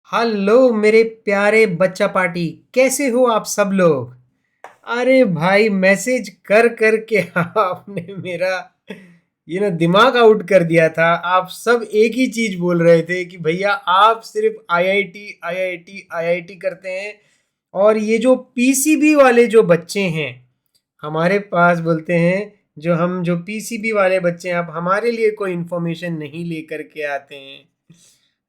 Hello मेरे प्यारे बच्चा पार्टी, कैसे हो आप सब लोग। अरे भाई, मैसेज कर कर के आपने मेरा दिमाग आउट कर दिया था। आप सब एक ही चीज बोल रहे थे कि भैया आप सिर्फ आईआईटी आईआईटी आईआईटी करते हैं। और ये जो पीसीबी वाले जो बच्चे हैं हमारे पास, बोलते हैं जो पीसीबी वाले बच्चे हैं, आप हमारे लिए कोई इंफॉर्मेशन नहीं लेकर के आते हैं,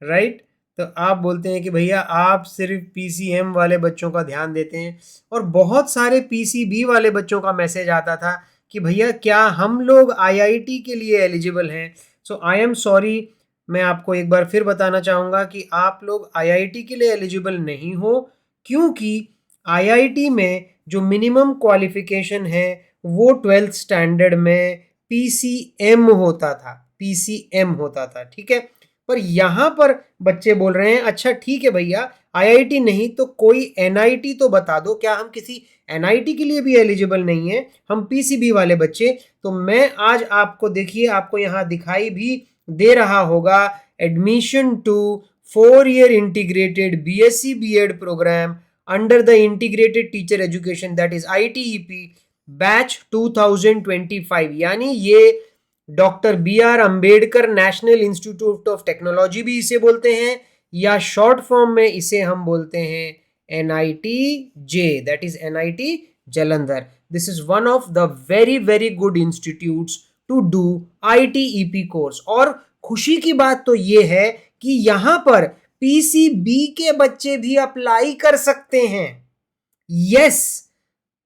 राइट। तो आप बोलते हैं कि भैया आप सिर्फ पीसीएम वाले बच्चों का ध्यान देते हैं। और बहुत सारे पीसीबी वाले बच्चों का मैसेज आता था कि भैया क्या हम लोग आईआईटी के लिए एलिजिबल हैं। सो आई एम सॉरी, मैं आपको एक बार फिर बताना चाहूँगा कि आप लोग आईआईटी के लिए एलिजिबल नहीं हो, क्योंकि आईआईटी में जो मिनिमम क्वालिफिकेशन है वो 12th स्टैंडर्ड में पीसीएम होता था, पीसीएम होता था, ठीक है। पर यहाँ पर बच्चे बोल रहे हैं अच्छा ठीक है भैया, आईआईटी नहीं तो कोई एनआईटी तो बता दो, क्या हम किसी एनआईटी के लिए भी एलिजिबल नहीं है, हम पीसीबी वाले बच्चे। तो मैं आज आपको, देखिए आपको यहाँ दिखाई भी दे रहा होगा, admission to 4 year integrated BSc BEd program under the integrated teacher education, that is ITEP batch 2025, यानी ये doctor B R Ambedkar national institute of technology भी इसे बोलते हैं, या शॉर्ट फॉर्म में इसे हम बोलते हैं NIT J, that is NIT Jalandhar. This is one of the very very good institutes to do ITEP course. और खुशी की बात तो ये है कि यहां पर पीसीबी के बच्चे भी अप्लाई कर सकते हैं। यस,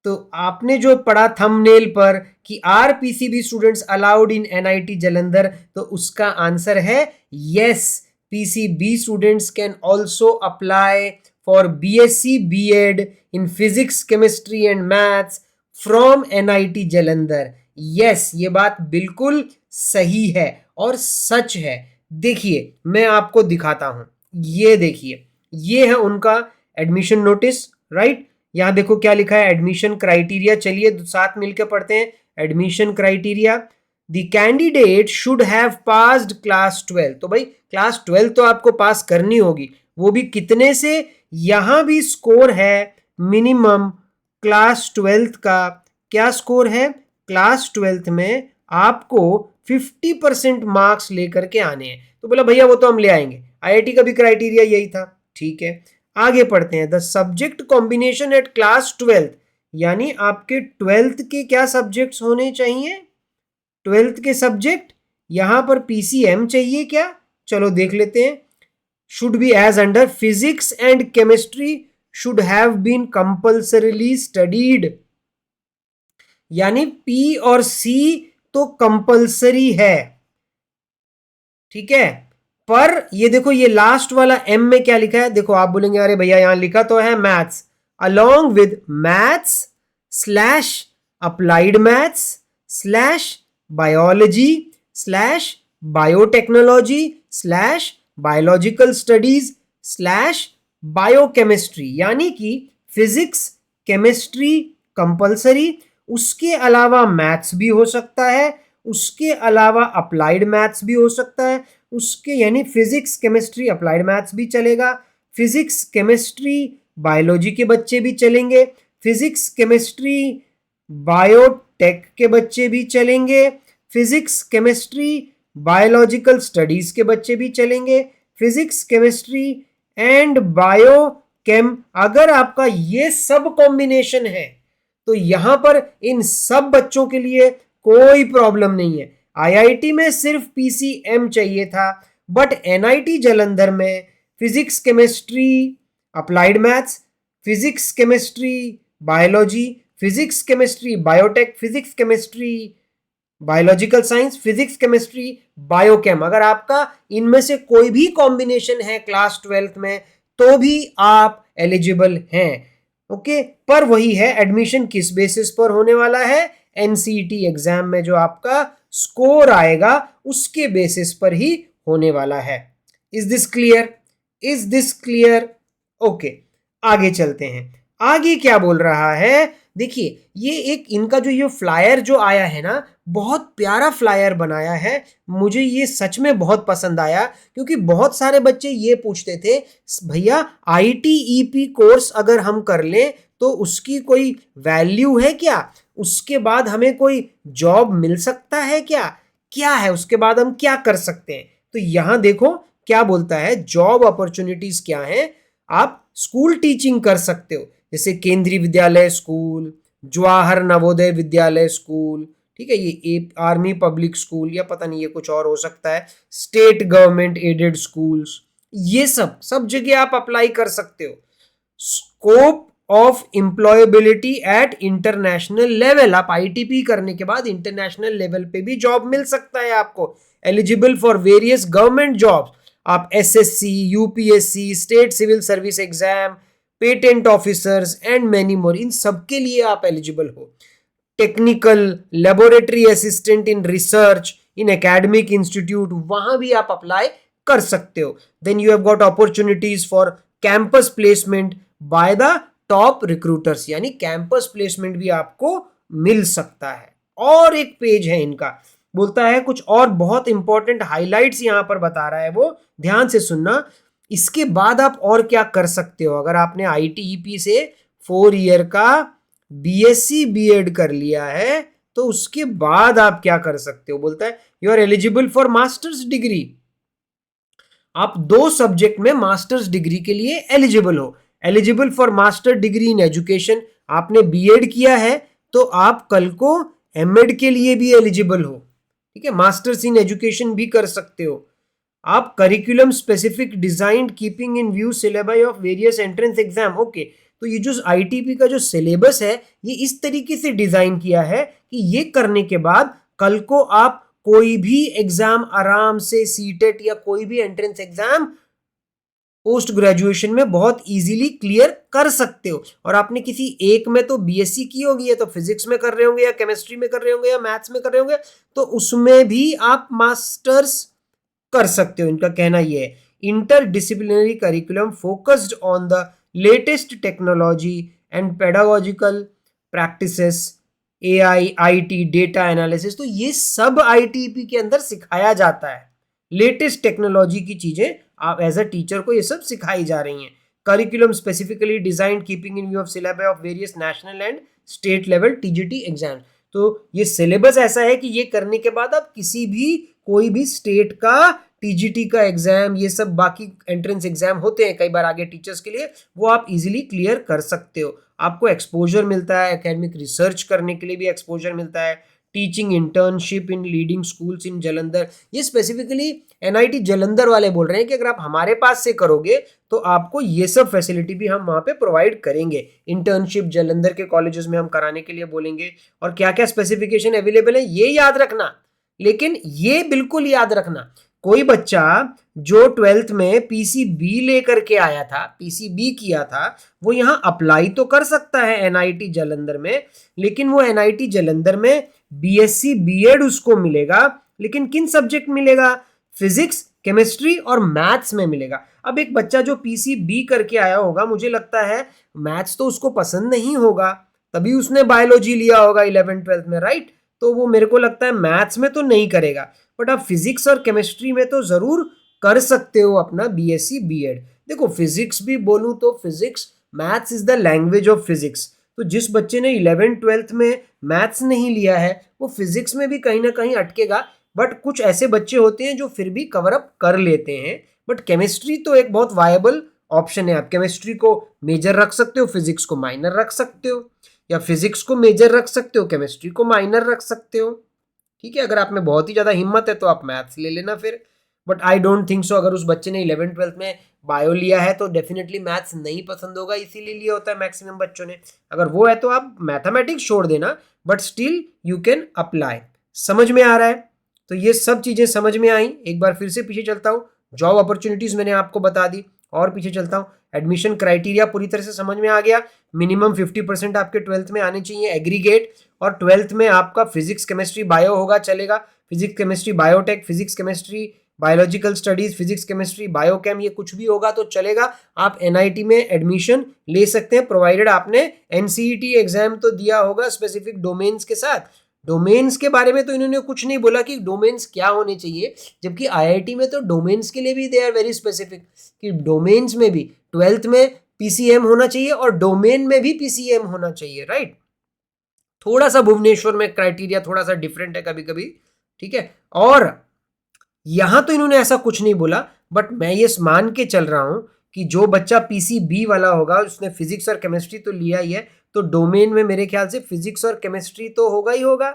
तो आपने जो पढ़ा थंबनेल पर कि are PCB students allowed in NIT Jalandhar, तो उसका आंसर है yes, PCB students can also apply for BSc BEd in physics chemistry and maths from NIT Jalandhar. Yes, ये बात बिल्कुल सही है और सच है। देखिए मैं आपको दिखाता हूं, ये देखिए, ये है उनका एडमिशन नोटिस, राइट। यहां देखो क्या लिखा है, एडमिशन क्राइटेरिया। चलिए साथ मिलकर पढ़ते हैं। Admission criteria, the candidate should have passed class 12। तो भाई क्लास 12 तो आपको पास करनी होगी, वो भी कितने से। यहां भी स्कोर है मिनिमम क्लास 12 का। क्या स्कोर है, क्लास 12 में आपको 50% मार्क्स लेकर के आने हैं। तो बोला भैया वो तो हम ले आएंगे, आईआईटी का भी क्राइटेरिया यही था, ठीक है। आगे पढ़ते हैं। The subject combination at class 12, यानी आपके 12th के क्या सब्जेक्ट्स होने चाहिए, 12th के सब्जेक्ट। यहां पर पीसीएम चाहिए क्या, चलो देख लेते हैं। Should be as under physics and chemistry should have been compulsorily studied, यानी पी और सी तो कंपल्सरी है, ठीक है। पर ये देखो, ये लास्ट वाला एम में क्या लिखा है, देखो आप बोलेंगे अरे भैया यहां लिखा तो है maths, along with maths slash applied maths slash biology slash biotechnology slash biological studies slash biochemistry, यानी कि फिजिक्स केमिस्ट्री कंपल्सरी, उसके अलावा मैथ्स भी हो सकता है, उसके अलावा अप्लाइड मैथ्स भी हो सकता है, उसके यानी फिजिक्स केमिस्ट्री अप्लाइड मैथ्स भी चलेगा, फिजिक्स केमिस्ट्री बायोलॉजी के बच्चे भी चलेंगे, फिजिक्स केमिस्ट्री बायोटेक के बच्चे भी चलेंगे, फिजिक्स केमिस्ट्री बायोलॉजिकल स्टडीज के बच्चे भी चलेंगे, फिजिक्स केमिस्ट्री एंड बायो केम। अगर आपका ये सब कॉम्बिनेशन है तो यहां पर इन सब बच्चों के लिए कोई प्रॉब्लम नहीं है। आईआईटी में सिर्फ पीसीएम चाहिए था, बट एनआईटी जालंधर में physics chemistry applied maths, physics chemistry biology, physics chemistry biotech, physics chemistry biological science, physics chemistry biochem, अगर आपका इनमें से कोई भी कॉम्बिनेशन है क्लास 12th में तो भी आप एलिजिबल हैं, ओके। पर वही है, एडमिशन किस बेसिस पर होने वाला है, एनसीईटी एग्जाम में जो आपका स्कोर आएगा उसके बेसिस पर ही होने वाला है। Is this clear, is this clear, okay. आगे चलते हैं। आगे क्या बोल रहा है, देखिए ये एक इनका जो ये फ्लायर जो आया है ना, बहुत प्यारा फ्लायर बनाया है। मुझे ये सच में बहुत पसंद आया, क्योंकि बहुत सारे बच्चे ये पूछते थे भैया ITEP कोर्स अगर हम कर लें तो उसकी कोई वैल्यू है क्या, उसके बाद हमें कोई जॉब मिल सकता है क्या, क्या है उसके बाद हम क्या कर सकते हैं। तो यहां देखो क्या बोलता है, जॉब अपॉर्चुनिटीज क्या है। आप स्कूल टीचिंग कर सकते हो, जैसे केंद्रीय विद्यालय स्कूल, जवाहर नवोदय विद्यालय स्कूल, ठीक है, ये आर्मी पब्लिक स्कूल या पता नहीं ये कुछ और हो सकता है, स्टेट गवर्नमेंट एडेड स्कूल्स, ये सब सब जगह आप अप्लाई कर सकते हो। Scope of employability at international level, आप ITP करने के बाद इंटरनेशनल लेवल पे भी जॉब मिल सकता है आपको। Eligible for various government jobs, आप SSC, UPSC, state civil service exam, patent officers and many more, इन सब के लिए आप एलिजिबल हो। Technical, laboratory assistant in research, in academic institute, वहां भी आप अप्लाई कर सकते हो। Then you have got opportunities for campus placement by the top recruiters, यानी कैंपस प्लेसमेंट भी आपको मिल सकता है। और एक पेज है इनका, बोलता है कुछ और बहुत इंपॉर्टेंट हाइलाइट्स यहां पर बता रहा है, वो ध्यान से सुनना। इसके बाद आप और क्या कर सकते हो, अगर आपने ITEP से 4 ईयर का BSc B.Ed कर लिया है तो उसके बाद आप क्या कर सकते हो, बोलता है you are eligible for masters degree. आप 2 सब्जेक्ट में मास्टर्स डिग्री के लिए एलिजिबल हो। Eligible for master degree in education, आपने B.Ed किया है तो आप कल को M.Ed के लिए भी एलिजिबल हो, ठीक है, मास्टर्स इन एजुकेशन भी कर सकते हो आप। Curriculum specific design keeping in view syllabus of various entrance exam, okay. तो ये जो ITP का जो सिलेबस है ये इस तरीके से डिजाइन किया है कि ये करने के बाद कल को आप कोई भी एग्जाम आराम से, सीटेट या कोई भी एंट्रेंस एग्जाम पोस्ट ग्रेजुएशन में बहुत इजीली क्लियर कर सकते हो। और आपने किसी एक में तो BSc की होगी, या तो फिजिक्स में कर रहे होंगे या केमिस्ट्री में कर रहे होंगे या मैथ्स में कर रहे होंगे, तो उसमें भी आप मास्टर्स कर सकते हो। इनका कहना यह है inter disciplinary curriculum focused on the latest technology and pedagogical practices, AI, IT, data analysis, तो ये सब ITP के अंदर सिखाया जाता है। लेटेस्ट टेक्नोलॉजी की चीजें आप एज अ टीचर को ये सब सिखाई जा रही हैं। Curriculum specifically design keeping in view of syllabus of various national and state level TGT exam. तो ये सिलेबस ऐसा है कि ये करने के बाद आप किसी भी कोई भी स्टेट का TGT का एग्जाम, ये सब बाकी एंट्रेंस एग्जाम होते हैं कई बार आगे टीचर्स के लिए, वो आप इजीली क्लियर कर सकते हो। आपको एक्सपोजर मिलता है, एकेडमिक रिसर्च करने के लिए भी एक्सपोजर मिलता है, teaching internship in leading schools in Jalandhar. ये स्पेसिफिकली NIT जलंधर वाले बोल रहे हैं कि अगर आप हमारे पास से करोगे तो आपको ये सब फैसिलिटी भी हम वहां पे प्रोवाइड करेंगे। इंटर्नशिप जलंधर के कॉलेजेस में हम कराने के लिए बोलेंगे। और क्या क्या स्पेसिफिकेशन अवेलेबल है ये याद रखना, लेकिन ये बिल्कुल याद रखना, कोई बच्चा जो 12th में PCB लेकर के आया था, PCB किया था, वो यहां अप्लाई तो कर सकता है NIT जलंधर में, लेकिन वो NIT जलंधर में BSc B.Ed उसको मिलेगा, लेकिन किन सब्जेक्ट मिलेगा, फिजिक्स, केमिस्ट्री और मैथ्स में मिलेगा। अब एक बच्चा जो PCB करके आया होगा, मुझे लगता है मैथ्स तो उसको पसंद नहीं होगा, तभी उसने बायोलॉजी लिया होगा 11th 12th में, राइट। तो वो मेरे को लगता है मैथ्स में तो नहीं करेगा, बट आप फिजिक्स और केमिस्ट्री में तो जरूर कर सकते हो अपना BSc B.Ed। देखो फिजिक्स भी बोलूं तो physics, maths is the language of physics. तो जिस बच्चे ने 11th 12th में मैथ्स नहीं लिया है वो फिजिक्स में भी कहीं ना कहीं अटकेगा, बट कुछ ऐसे बच्चे होते हैं जो फिर भी कवर अप कर लेते हैं। बट केमिस्ट्री तो एक बहुत वायबल ऑप्शन है, आप केमिस्ट्री को मेजर रख सकते हो, फिजिक्स को माइनर रख सकते हो, या फिजिक्स को मेजर रख सकते हो, केमिस्ट्री को माइनर रख सकते हो, ठीक है। अगर आप में बहुत ही ज्यादा हिम्मत है तो आप मैथ्स ले लेना फिर, but I don't think so. अगर उस बच्चे ने 11th 12th में बायो लिया है तो डेफिनेटली मैथ्स नहीं पसंद होगा, इसीलिए लिया होता है मैक्सिमम बच्चों ने। अगर वो है तो आप मैथमेटिक्स छोड़ देना, but still you can apply. समझ में आ रहा है? तो ये सब चीजें समझ में आई। एक बार फिर से पीछे चलता हूँ, जॉब अपॉर्चुनिटीज मैंने आपको बता दी, और पीछे चलता हूँ, एडमिशन क्राइटेरिया पूरी तरह से समझ में आ गया। मिनिमम 50% आपके 12th में आने चाहिए एग्रीगेट, और 12th में आपका फिजिक्स केमिस्ट्री बायो होगा, चलेगा। Physics chemistry biotech, physics chemistry biological studies, physics, chemistry, biochem, ये कुछ भी होगा तो चलेगा, आप एनआईटी में एडमिशन ले सकते हैं, प्रोवाइडेड आपने एनसीईटी एग्जाम तो दिया होगा स्पेसिफिक डोमेन्स के साथ। डोमेन्स के बारे में तो इन्होंने कुछ नहीं बोला कि डोमेन्स क्या होने चाहिए, जबकि आईआईटी में तो डोमेन्स के लिए भी दे आर वेरी स्पेसिफिक कि डोमेन्स में भी 12th में पीसीएम होना चाहिए और डोमेन में भी पीसीएम होना चाहिए, राइट। थोड़ा सा भुवनेश्वर में क्राइटेरिया थोड़ा सा डिफरेंट है कभी कभी, ठीक है। और यहां तो इन्होंने ऐसा कुछ नहीं बोला, बट मैं ये मान के चल रहा हूं कि जो बच्चा पीसीबी वाला होगा उसने फिजिक्स और केमिस्ट्री तो लिया ही है, तो डोमेन में मेरे ख्याल से फिजिक्स और केमिस्ट्री तो होगा ही होगा।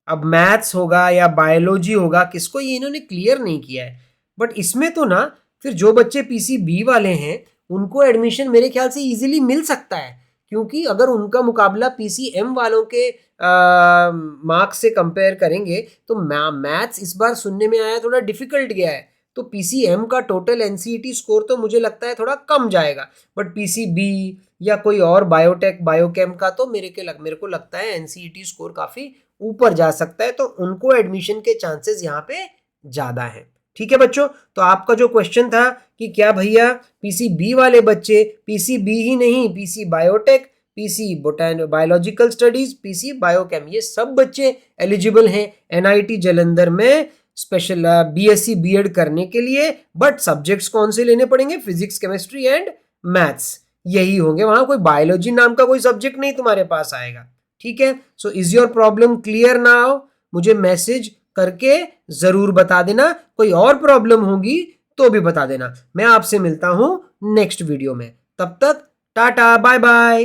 अब मैथ्स होगा या बायोलॉजी होगा किसको, ये इन्होंने क्लियर नहीं किया है। बट इसमें तो ना फिर जो बच्चे पीसीबी वाले हैं उनको एडमिशन मेरे ख्याल से इजीली मिल सकता है, क्योंकि अगर उनका मुकाबला पीसीएम वालों के मार्क्स से कंपेयर करेंगे तो मैथ्स इस बार सुनने में आया थोड़ा डिफिकल्ट गया है, तो पीसीएम का टोटल एनसीईटी स्कोर तो मुझे लगता है थोड़ा कम जाएगा, बट पीसीबी या कोई और बायोटेक बायोकेम का तो मेरे को लगता है एनसीईटी स्कोर काफी ऊपर जा सकता है, तो उनको एडमिशन के चांसेस यहाँ पे ज्यादा है। ठीक है बच्चों, तो आपका जो क्वेश्चन था कि क्या भैया पीसीबी वाले बच्चे, पीसीबी ही नहीं, PC biotech, PC biological studies, PC biochem, ये सब बच्चे एलिजिबल हैं एनआईटी जालंधर में स्पेशल बीएससी बीएड करने के लिए। बट सब्जेक्ट्स कौन से लेने पड़ेंगे, फिजिक्स, केमिस्ट्री एंड मैथ्स, यही होंगे, वहां कोई बायोलॉजी नाम का कोई सब्जेक्ट नहीं तुम्हारे पास आएगा। ठीक है, so is your problem clear now? मुझे मैसेज करके जरूर बता देना, कोई और प्रॉब्लम होगी तो भी बता देना। मैं आपसे मिलता हूं नेक्स्ट वीडियो में, तब तक टाटा बाय बाय।